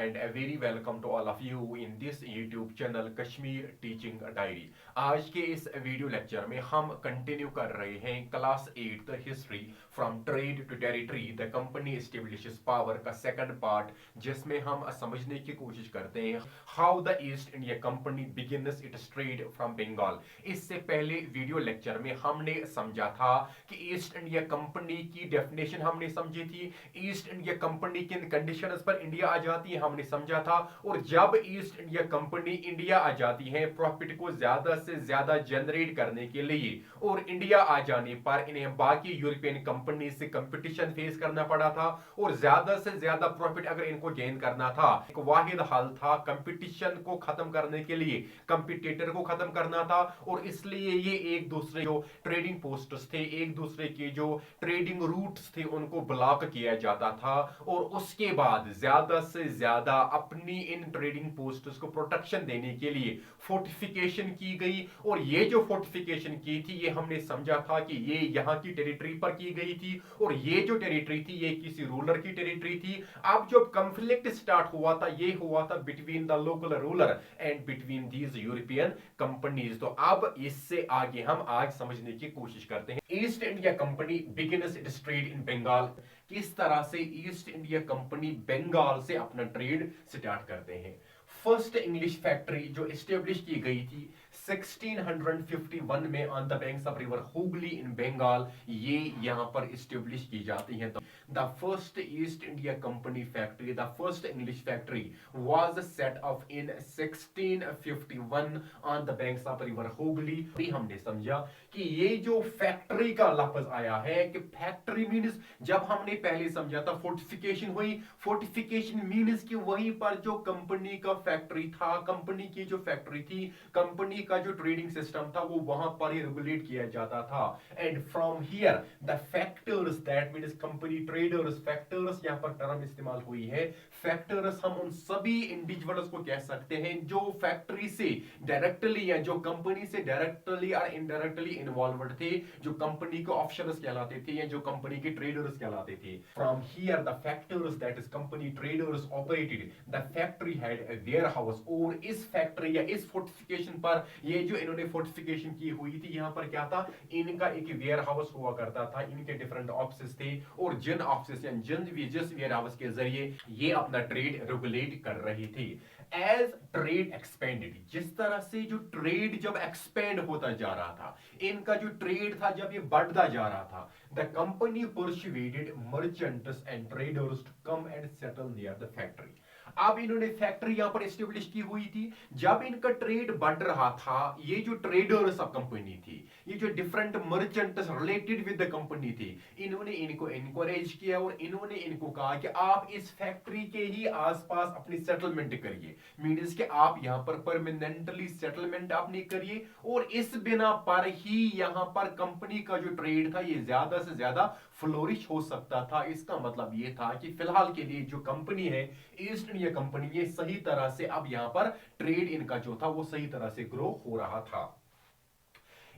and a very welcome to all of you in this YouTube channel Kashmir Teaching Diary। आज के इस video lecture में हम continue कर रहे हैं class 8 the history from trade to territory the company establishes power का second part, जिसमें हम समझने की कोशिश करते हैं how the East India company begins its trade from Bengal. इससे पहले वीडियो लेक्चर में हमने समझा था कि ईस्ट इंडिया कंपनी की डेफिनेशन हमने समझी थी, ईस्ट इंडिया कंपनी किन कंडीशंस पर इंडिया आ जाती है हमने समझा था, और जब ईस्ट इंडिया कंपनी इंडिया आ जाती है प्रॉफिट को ज्यादा से ज्यादा जनरेट करने के लिए, और इंडिया आ जाने पर इन्हें बाकी यूरोपियन कंपनी से कंपटीशन फेस करना पड़ा था, और ज्यादा से ज्यादा प्रॉफिट अगर इनको गेन करना था एक वाहिद हल था कंपटीशन को खत्म करने के लिए, कंपटीटर को खत्म करना था। और इसलिए ये एक दूसरे जो ट्रेडिंग पोस्ट्स थे, एक दूसरे के जो ट्रेडिंग रूट्स थे उनको ब्लॉक किया जाता था, और उसके बाद ज्यादा से ज्यादा अपनी इन ट्रेडिंग पोस्ट्स को प्रोटेक्शन देने के लिए फोर्टिफिकेशन की गई। और ये जो फोर्टिफिकेशन की थी ये हमने समझा था कि ये यहाँ की टेरिटरी पर की गई थी, और ये जो टेरिटरी थी ये किसी रूलर की टेरिटरी थी। अब जब कंफ्लिक्ट स्टार्ट हुआ था ये हुआ था between the local ruler and between these European companies. तो अब इससे आगे हम आज समझने की कोशिश करते हैं East India company begins its trade in Bengal. किस तरह से ईस्ट इंडिया कंपनी बंगाल से अपना ट्रेड स्टार्ट करते हैं। फर्स्ट इंग्लिश फैक्ट्री जो एस्टेब्लिश की गई थी 1651 में on the banks of river Hooghly in Bengal, ये यहां पर एस्टेब्लिश की जाती है। The first East India Company factory, the first English factory was set up in 1651 on the banks of river Hooghly. भी हमने समझा कि ये जो फैक्ट्री का लफ्ज आया है कि फैक्ट्री मीन्स, जब हमने पहले समझा था फोर्टिफिकेशन हुई, फोर्टिफिकेशन मीन्स कि वहीं पर जो कंपनी का फैक्ट्री था, कंपनी की जो फैक्ट्री थी, कंपनी का जो ट्रेडिंग सिस्टम था वो वहां पर ही रेगुलेट किया जाता था। And from here the factors that means company traders, factors यहां पर टर्म इस्तेमाल हुई है। फैक्टर्स हम उन सभी इंडिविजुअल्स को कह सकते हैं जो फैक्ट्री से डायरेक्टली या जो कंपनी से डायरेक्टली और इनडायरेक्टली इन्वॉल्वड थे, जो कंपनी के ऑफिसर्स कहलाते थे या जो कंपनी के ट्रेडर्स कहलाते थे। From here the factors that is company traders operated the factory had a warehouse. और इस फैक्ट्री या इस फोर्टिफिकेशन पर, ये जो इन्होंने फोर्टिफिकेशन की हुई थी, यहां पर क्या था, इनका एक वेयर हाउस हुआ करता था, इनके डिफरेंट ऑफिस थे, और जिन ऑफिस या जिस वेयर हाउस के जरिए ये अपना ट्रेड रेगुलेट कर रही थी। एज ट्रेड एक्सपेंडेड, जिस तरह से जो ट्रेड जब एक्सपेंड होता जा रहा था, इनका जो ट्रेड था जब ये बढ़ता जा रहा था, the company persuaded merchants and traders to come and settle near the factory. अब इन्होंने फैक्ट्री यहां पर एस्टेब्लिश की हुई थी। जब इनका ट्रेड बढ़ रहा था, ये जो ट्रेडर्स ऑफ कंपनी थी, ये जो different merchants related with the company थी, इन्होंने इनको एनकरेज किया और इन्होंने इनको कहा कि आप इस फैक्ट्री के ही आसपास अपनी सेटलमेंट करिए। मींस कि आप यहां पर परमानेंटली सेटलमेंट अपनी करिए, और इस बिना पर ही यहां पर कंपनी का जो ट्रेड था ये ज्यादा से ज्यादा फ्लोरिश हो सकता था। इसका मतलब ये था कि फिलहाल के लिए जो कंपनी है ईस्ट इंडिया कंपनी, ये सही तरह से अब यहां पर ट्रेड इनका जो था वो सही तरह से ग्रो हो रहा था।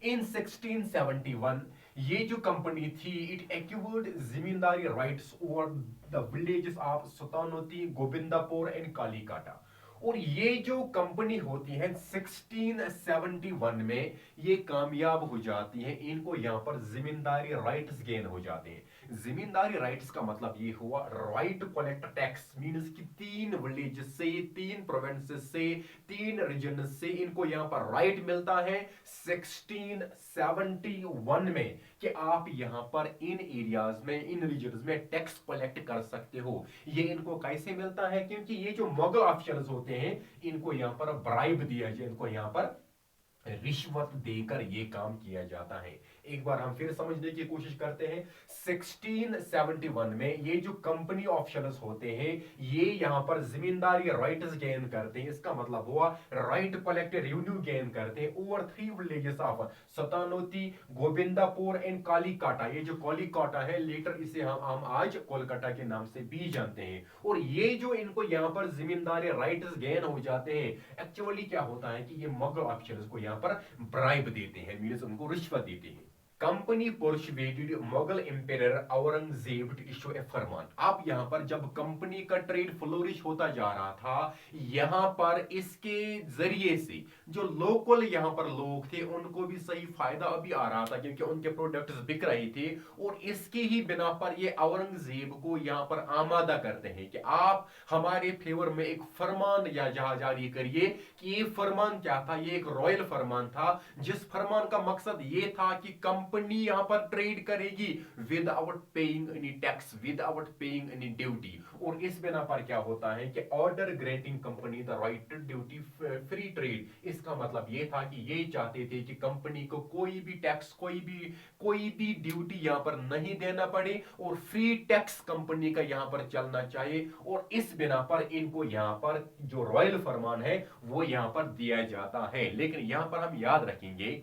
इन 1671 ये जो कंपनी थी इट एक्वायर्ड जिम्मेदारी rights over the villages of Sutanuti, Govindapur and Kalikata. और ये जो कंपनी होती है 1671 में ये कामयाब हो जाती है, इनको यहां पर जिम्मेदारी राइट्स गेन हो जाते हैं। जिम्मेदारी राइट्स का मतलब ये हुआ राइट कलेक्ट टैक्स, मींस कि 3 विलेज से, 3 प्रोविंसेस से, 3 रीजन से इनको यहां पर राइट मिलता है 1671 में कि आप यहां पर इन एरियाज में, इन रीजन्स में टैक्स कलेक्ट कर सकते हो। ये इनको कैसे मिलता है, क्योंकि ये जो मुगल ऑफिशियल्स होते हैं इनको यहां पर ब्राइब दिया जाए, इनको यहां पर रिश्वत देकर ये काम किया जाता है। एक बार हम फिर समझने की कोशिश करते हैं। 1671 में ये जो कंपनी ऑफिशियल्स होते हैं ये यहां पर जिम्मेदारी राइट्स गेन करते हैं। इसका मतलब हुआ राइट कलेक्ट रेवेन्यू गेन करते हैं over 3 villages of Sutanuti, Govindapur and Kalikata. ये जो कालीकाटा है लेटर इसे हम आज कोलकाता के नाम से भी जानते हैं। और ये जो इनको यहां पर जिम्मेदारी राइट्स गेन हो जाते हैं, एक्चुअली क्या होता है कि ये मुगल ऑफिशियल्स को यहां पर ब्राइब देते हैं, मींस उनको रिश्वत देते हैं। Company persuaded Mughal empire Aurangzeb to issue a farman. अब यहाँ पर जब कंपनी का ट्रेड फ्लोरिश होता जा रहा था, यहाँ पर इसके जरिए से जो लोकल यहाँ पर लोग थे उनको भी सही फायदा अभी आ रहा था, क्योंकि उनके प्रोडक्ट्स बिक रहे थे। और इसके ही बिना पर ये औरंगजेब को यहाँ पर आमादा करते हैं कि आप हमारे फेवर में एक फरमान या जारी करिए। कि ये फरमान क्या था? ये एक रॉयल फरमान था, जिस फरमान का मकसद ये था कि कंपनी यहां पर ट्रेड करेगी without paying any tax, without paying any duty. और इस बिना पर क्या होता है कि order granting company the right to duty free trade. इसका मतलब ये था कि ये चाहते थे कि कंपनी को कोई भी टैक्स, कोई भी ड्यूटी यहां पर नहीं देना पड़े और फ्री टैक्स कंपनी का यहां पर चलना चाहिए। और इस बिना पर इनको यहां पर जो रॉयल फरमान है वो यहां पर दिया जाता है। लेकिन यहां पर हम याद रखेंगे,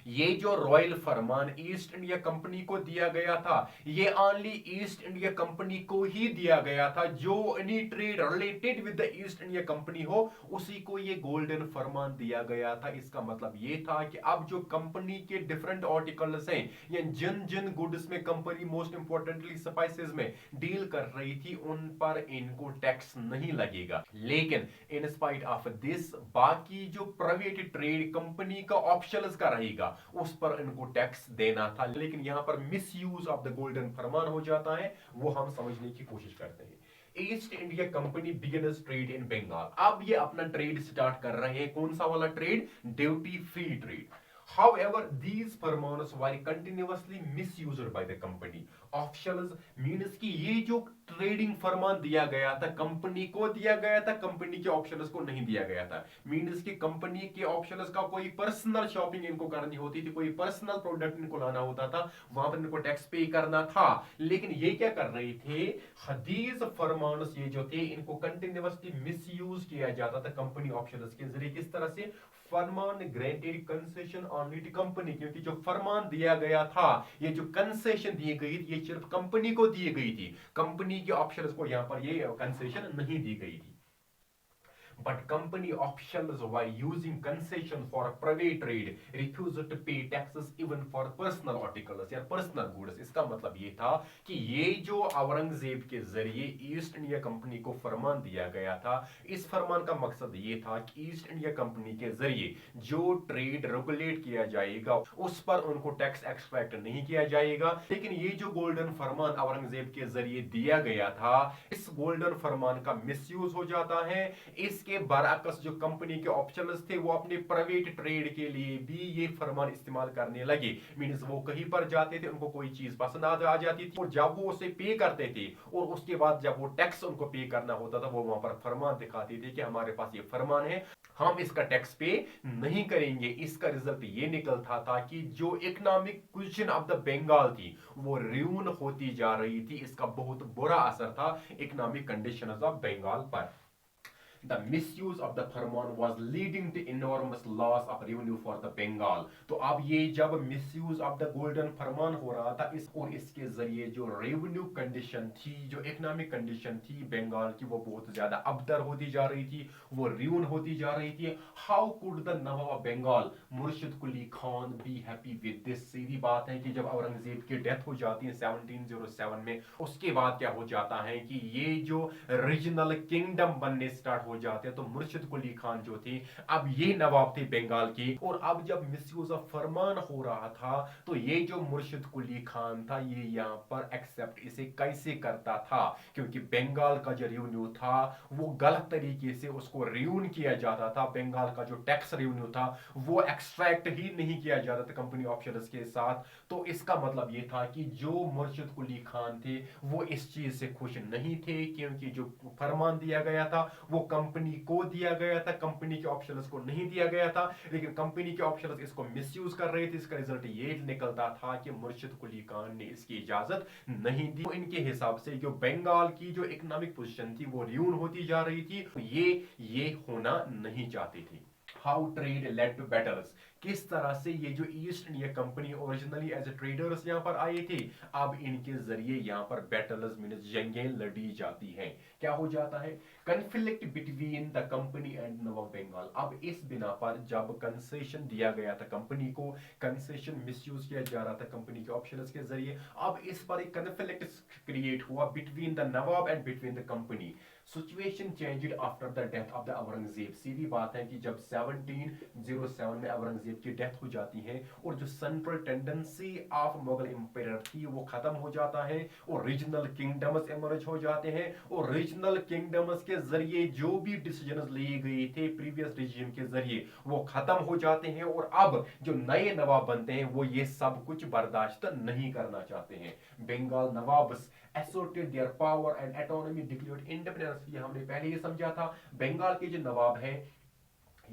ये जो रॉयल फरमान ईस्ट इंडिया कंपनी को दिया गया था, ये ओनली ईस्ट इंडिया कंपनी को ही दिया गया था। जो any trade related with the East India company हो उसी को ये गोल्डन फरमान दिया गया था। इसका मतलब ये था कि अब जो कंपनी के डिफरेंट आर्टिकल्स हैं या जिन जिन गुड्स में कंपनी मोस्ट इंपॉर्टेंटली स्पाइसेस में डील कर रही थी उन पर इनको टैक्स नहीं लगेगा। लेकिन इन स्पाइट ऑफ दिस बाकी जो प्राइवेट ट्रेड कंपनी का ऑप्शंस का रहेगा उस पर इनको टैक्स देना था। लेकिन यहां पर misuse of the golden farman हो जाता है, वो हम समझने की कोशिश करते हैं। East India company beginners trade in Bengal. अब ये अपना ट्रेड स्टार्ट कर रहे हैं। कौन सा वाला trade? Duty free trade. However, these फरमान्स were continuously misused by the company officials। Means कि ये जो ट्रेडिंग फरमान दिया गया था कंपनी को दिया गया था, कंपनी के ऑप्शंस को नहीं दिया गया था। मीन्स कि कंपनी के ऑप्शंस का कोई पर्सनल शॉपिंग इनको करनी होती थी, कोई पर्सनल प्रोडक्ट इनको लाना होता था, वहां पर इनको टैक्स पे करना था। लेकिन ये क्या कर रहे थे? हदीज फरमान्स ये जो थे इनको कंटिन्यूअसली मिसयूज किया जाता था कंपनी ऑप्शंस के जरिए। किस तरह से? Farman granted concession only to company. क्योंकि जो फरमान दिया गया था, ये जो कंसेशन दी गई थी, ये सिर्फ कंपनी को दी गई थी, कंपनी के ऑप्शंस को यहां पर ये कंसेशन नहीं दी गई थी। But company officials were using concession for private trade, refused to pay taxes even for personal articles या personal goods। इसका मतलब ये था कि ये जो औरंगजेब के जरिए ईस्ट इंडिया कंपनी को फरमान दिया गया था, इस फरमान का मकसद ये था कि ईस्ट इंडिया कंपनी के जरिए जो ट्रेड रेगुलेट किया जाएगा उस पर उनको टैक्स एक्सट्रैक्ट नहीं किया जाएगा। लेकिन ये जो गोल्डन फरमान औरंगजेब के जरिए दिया गया था, इस गोल्डन फरमान का मिसयूज हो जाता है। इसके बरअक्स जो कंपनी के ऑप्शंस थे वो अपने प्राइवेट ट्रेड के लिए भी ये फरमान इस्तेमाल करने लगे। मींस वो कहीं पर जाते थे, उनको कोई चीज पसंद आ जाती थी और जब वो उसे पे करते थे और उसके बाद जब वो टैक्स उनको पे करना होता था, वो वहां पर फरमान दिखाते थे कि हमारे पास ये फरमान है, हम इसका टैक्स पे नहीं करेंगे। इसका रिजल्ट ये निकलता था कि जो economic position of the Bengal थी वो र्यून होती जा रही थी। इसका बहुत बुरा असर था इकोनॉमिक कंडीशंस ऑफ बंगाल पर। The misuse of the Farman was leading to enormous loss of revenue for the Bengal। तो अब ये जब misuse of the golden फरमान हो रहा था और इसके जरिए जो रेवेन्यू कंडीशन थी, जो इकोनॉमिक कंडीशन थी बंगाल की, वो बहुत ज्यादा अबतर होती जा रही थी, वो र्यून होती जा रही थी। How could the nawab of Bengal Murshid Quli Khan be happy with this? सीधी बात है कि जब औरंगजेब की डेथ हो जाती है 1707 में, उसके बाद क्या हो जाता है कि ये जो रीजनल किंगडम बनने स्टार्ट हो जाते हैं, तो मुर्शिद कुली खान जो थे अब ये नवाब थे बंगाल की। और अब जब मिसयूज ऑफ फरमान हो रहा था तो ये जो मुर्शिद कुली खान था ये यहाँ पर एक्सेप्ट इसे कैसे करता था? क्योंकि बंगाल का जो रेवेन्यू था वो गलत तरीके से उसको रियून किया जाता था। बंगाल का जो टैक्स रेवेन्यू था वो एक्सट्रैक्ट ही नहीं किया जाता था कंपनी ऑप्शंस के साथ। तो इसका मतलब ये था कि जो मुर्शिद कुली खान थे वो इस चीज से खुश नहीं थे, क्योंकि जो फरमान दिया गया था वो कंपनी को दिया गया था, कंपनी के ऑप्शंस को नहीं दिया गया था। लेकिन कंपनी के ऑप्शंस इसको मिसयूज कर रहे थे। इसका रिजल्ट ये निकलता था कि मुर्शिद कुली खान ने इसकी इजाजत नहीं दी। तो इनके हिसाब से जो बंगाल की जो इकोनॉमिक पोजीशन थी वो र्यून होती जा रही थी, ये होना नहीं चाहती थी। How trade led to battles. किस तरह से ये जो East India company originally as a traders यहाँ पर आए थे, अब इनके जरिए यहाँ पर बैटल्स मींस जंगें लड़ी जाती हैं। क्या हो जाता है, conflict between the company and nawab Bengal. अब इस बिना पर जब कंसेशन दिया गया था कंपनी को, कंसेशन मिसयूज किया जा रहा था कंपनी के ऑप्शंस के जरिए, अब इस पर एक कन्फ्लिक्ट क्रिएट हुआ between the nawab and between the company. Situation changed after the death of the Aurangzeb. सीधी बात है कि जब 1707 में औरंगजेब की डेथ हो जाती है और जो central tendency of Mughal empire थी वो खत्म हो जाता है और रीजनल किंगडम्स इमर्ज हो जाते हैं, और रीजनल किंगडम्स के जरिए जो भी डिसीजंस लिए गए थे प्रीवियस रिजीम के जरिए वो खत्म हो जाते हैं, और अब जो नए नवाब बनते हैं वो ये सब कुछ बर्दाश्त नहीं करना चाहते हैं। Bengal nawabs asserted their power and autonomy, declared independence। ये हमने पहले ही समझा था। बंगाल के जो नवाब हैं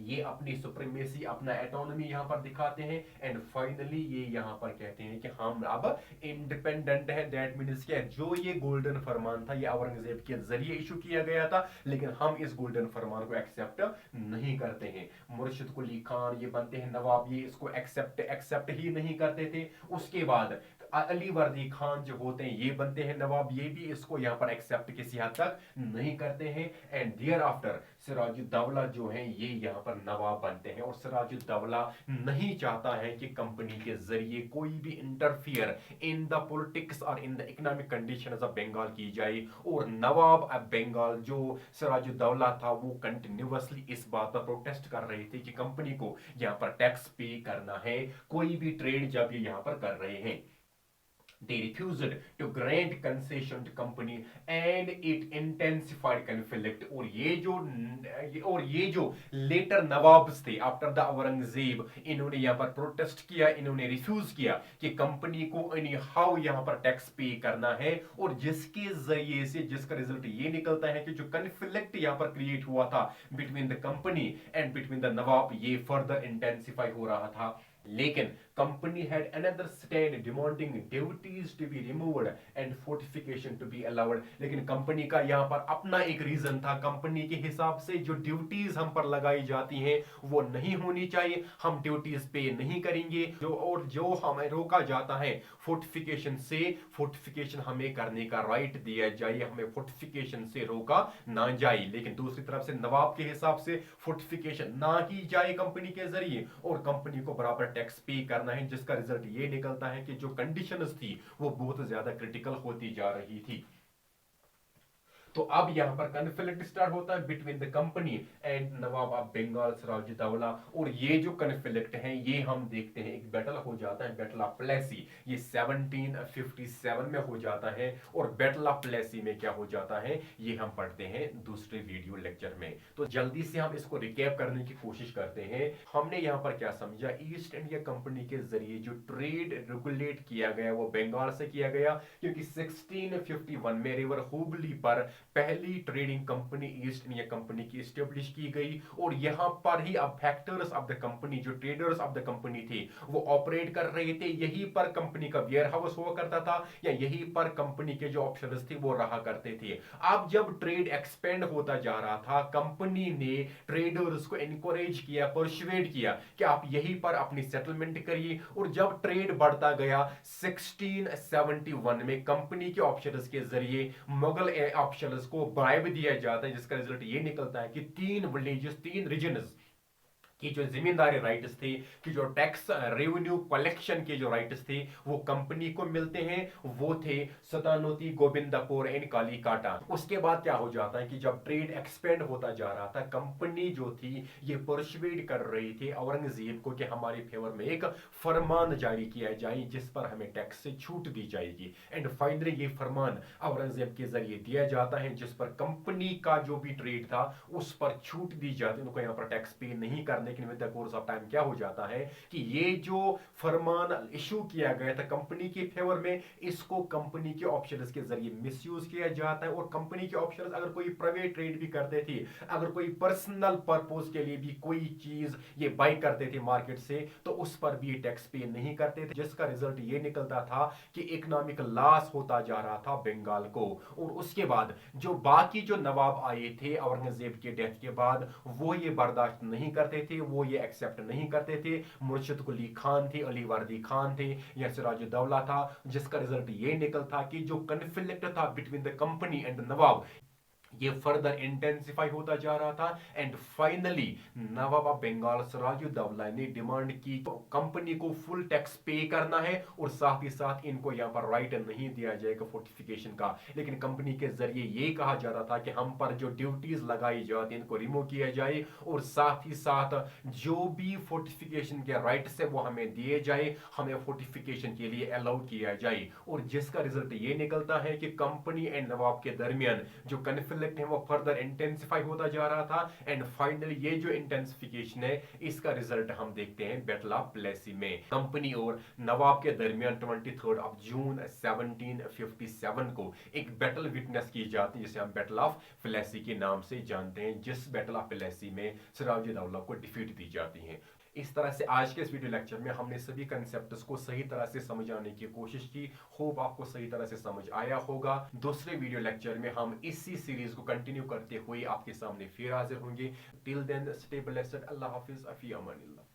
ये अपनी सुप्रीमेसी, अपना एटोनॉमी यहाँ पर दिखाते हैं, एंड फाइनली ये यहाँ पर कहते हैं कि हम अब इंडिपेंडेंट है। दैट मीन्स क्या, जो ये गोल्डन फरमान था ये औरंगजेब के जरिए इशू किया गया था, लेकिन हम इस गोल्डन फरमान को एक्सेप्ट नहीं करते हैं। मुर्शिद कुली खान ये बनते हैं नवाब, ये इसको एक्सेप्ट ही नहीं करते थे। उसके बाद अली वर्दी खान जो होते हैं ये बनते हैं नवाब, ये भी इसको यहाँ पर एक्सेप्ट किसी हद तक नहीं करते हैं। एंड देयर आफ्टर सिराजुद्दौला जो है ये यहाँ पर नवाब बनते हैं, और सिराजुद्दौला नहीं चाहता है कि कंपनी के जरिए कोई भी इंटरफियर इन द पॉलिटिक्स और in the economic conditions of Bengal की जाए। और नवाब ऑफ बंगाल जो सिराजुद्दौला था वो कंटिन्यूअसली इस बात पर प्रोटेस्ट कर रहे थे कि कंपनी को यहाँ पर टैक्स पे करना है, कोई भी ट्रेड जब ये यहाँ पर कर रहे हैं। They refused to grant concession to company and it intensified conflict। और ये जो लेटर नवाब्स थे आफ्टर द औरंगजेब, इन्होंने यहाँ पर प्रोटेस्ट किया, इन्होंने रिफ्यूज किया कि कंपनी को एनी हाउ यहाँ पर टैक्स पे करना है, और जिसके जरिए से जिसका रिजल्ट ये निकलता है कि जो कन्फ्लिक्ट यहाँ पर क्रिएट हुआ था between the company and between the nawab ये फर्दर इंटेंसिफाई हो रहा था। लेकिन company had another stand demanding duties to be removed and fortification to be allowed. लेकिन कंपनी का यहाँ पर अपना एक रीजन था, कंपनी के हिसाब से जो ड्यूटीज हम पर लगाई जाती हैं वो नहीं होनी चाहिए, हम ड्यूटीज पे नहीं करेंगे, जो हमें रोका जाता है फोर्टिफिकेशन से, फोर्टिफिकेशन हमें करने का राइट दिया जाए, हमें फोर्टिफिकेशन से रोका ना जाए। लेकिन दूसरी तरफ से नवाब के हिसाब से फोर्टिफिकेशन ना की जाए कंपनी के जरिए, और कंपनी को बराबर टैक्स पे करना है, जिसका रिजल्ट ये निकलता है कि जो कंडीशंस थी वो बहुत ज्यादा क्रिटिकल होती जा रही थी। तो अब यहां पर कन्फ्लिक्ट स्टार्ट होता है between the company and nawab of Bengal Sirajuddaulah, और ये जो कन्फ्लिक्ट है ये हम देखते हैं एक बैटल हो जाता है, बैटल ऑफ प्लेसी, ये 1757 में हो जाता है। और बैटल ऑफ प्लेसी में क्या हो जाता है ये हम पढ़ते हैं दूसरे वीडियो लेक्चर में। तो जल्दी से हम इसको रिकैप करने की कोशिश करते हैं। हमने यहाँ पर क्या समझा, ईस्ट इंडिया कंपनी के जरिए जो ट्रेड रेगुलेट किया गया वो बंगाल से किया गया, क्योंकि 1651 में रिवर हुबली पर पहली trading company east India company की स्टेब्लिश की गई, और यहां पर ही अब फैक्टर्स ऑफ द कंपनी, जो ट्रेडर्स ऑफ द कंपनी थे वो ऑपरेट कर रहे थे, यहीं पर कंपनी का वेयर हाउस हुआ करता था, या यहीं पर कंपनी के जो ऑप्शंस थे वो रहा करते थे। अब जब ट्रेड एक्सपेंड होता जा रहा था, कंपनी ने ट्रेडर्स को एनकरेज किया, परसुएड किया कि आप यहीं पर अपनी सेटलमेंट करिए, और जब ट्रेड बढ़ता गया 1671 में कंपनी के ऑप्शंस के जरिए मुगल ऑप्शंस को ब्राइब दिया जाता है, जिसका रिजल्ट ये निकलता है कि 3 विलेजेस, 3 रीजन्स की जो जिम्मेदारी राइट्स थे, कि जो टैक्स रेवेन्यू कलेक्शन के जो राइट्स थे वो कंपनी को मिलते हैं, वो थे सतानोती, गोविंदपुर एंड कालीकाटा। उसके बाद क्या हो जाता है कि जब ट्रेड एक्सपेंड होता जा रहा था, कंपनी जो थी ये परसुएड कर रही थी औरंगजेब को कि हमारे फेवर में एक फरमान जारी किया जाए जिस पर हमें टैक्स से छूट दी जाएगी। एंड फाइनली ये फरमान औरंगजेब के जरिए दिया जाता है, जिस पर कंपनी का जो भी ट्रेड था उस पर छूट दी जाती है, उनको यहाँ पर टैक्स पे नहीं करने। लेकिन with the course of time क्या हो जाता है कि ये जो फरमान इशू किया गया था कंपनी के फेवर में, इसको कंपनी के ऑप्शंस के जरिए मिसयूज किया जाता है, और कंपनी के ऑप्शंस अगर कोई प्राइवेट ट्रेड भी करते थे, अगर कोई पर्सनल पर्पस के लिए भी कोई चीज ये बाय करते थे मार्केट से, तो उस पर भी टैक्स पे नहीं करते थे, जिसका रिजल्ट ये निकलता था कि इकोनॉमिक लॉस होता जा रहा था बंगाल को। और उसके बाद जो बाकी जो नवाब आए थे औरंगजेब के डेथ के बाद, वो ये बर्दाश्त नहीं करते थे, वो ये एक्सेप्ट नहीं करते थे। मुर्शिद कुली खान थे, अली वर्दी खान थे या सिराजुद्दौला था, जिसका रिजल्ट ये निकलता कि जो कन्फ्लिक्ट था between the company and nawab ये फर्दर इंटेंसिफाई होता जा रहा था। And finally nawab of Bengal Sirajuddaulah ने डिमांड की कंपनी को फुल टैक्स पे करना है और साथ ही साथ इनको यहाँ पर राइट नहीं दिया जाएगा फोर्टिफिकेशन का। लेकिन कंपनी के जरिए ये कहा जा रहा था कि हम पर जो ड्यूटीज लगाई जाती इनको रिमूव किया जाए और साथ ही साथ जो भी फोर्टिफिकेशन के राइट्स है वो हमें दिए जाए, हमें फोर्टिफिकेशन के लिए अलाउ किया जाए। और जिसका रिजल्ट ये निकलता है कि कंपनी एंड नवाब के दरमियान जो कन्फ्लिक्ट है वो फर्दर इंटेंसिफाई होता जा रहा था। एंड फाइनली ये जो इंटेंसिफिकेशन है इसका रिजल्ट हम देखते हैं बैटल ऑफ प्लेसी में। कंपनी और नवाब के दरमियान 23 जून 1757 को एक बैटल विटनेस की जाती है जिसे हम बैटल ऑफ प्लेसी के नाम से जानते हैं, जिस बैटल ऑफ प्लेसी में सिराजुद्दौला को डिफीट दी जाती है। इस तरह से आज के इस वीडियो लेक्चर में हमने सभी कंसेप्ट्स को सही तरह से समझाने की कोशिश की। होप आपको सही तरह से समझ आया होगा। दूसरे वीडियो लेक्चर में हम इसी सीरीज को कंटिन्यू करते हुए आपके सामने फिर हाजिर होंगे। Till then stay blessed. Allah हाफिज। अफी अमानिल्लाह।